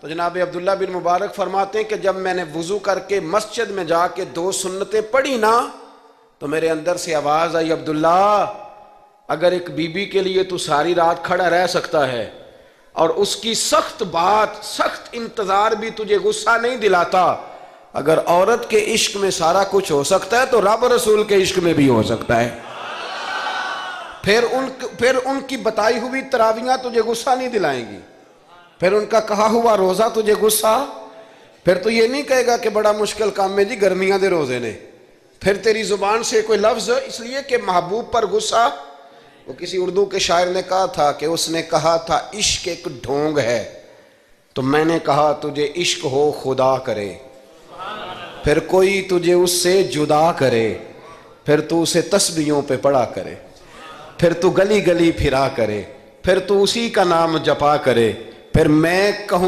تو جناب عبداللہ بن مبارک فرماتے ہیں کہ جب میں نے وضو کر کے مسجد میں جا کے 2 سنتیں پڑھی نا تو میرے اندر سے آواز آئی، عبداللہ اگر ایک بی بی کے لیے تو ساری رات کھڑا رہ سکتا ہے اور اس کی سخت بات، سخت انتظار بھی تجھے غصہ نہیں دلاتا، اگر عورت کے عشق میں سارا کچھ ہو سکتا ہے تو رب رسول کے عشق میں بھی ہو سکتا ہے۔ پھر ان کی بتائی ہوئی تراویحاں تجھے غصہ نہیں دلائیں گی، پھر ان کا کہا ہوا روزہ تجھے غصہ، پھر تو یہ نہیں کہے گا کہ بڑا مشکل کام ہے جی گرمیاں دے روزے نے، پھر تیری زبان سے کوئی لفظ، اس لیے کہ محبوب پر غصہ۔ وہ کسی اردو کے شاعر نے کہا تھا کہ اس نے کہا تھا عشق ایک ڈھونگ ہے، تو میں نے کہا تجھے عشق ہو خدا کرے، پھر کوئی تجھے اس سے جدا کرے، پھر تو اسے تسبیحوں پہ پڑھا کرے، پھر تو گلی گلی پھرا کرے، پھر تو اسی کا نام جپا کرے، پھر میں کہوں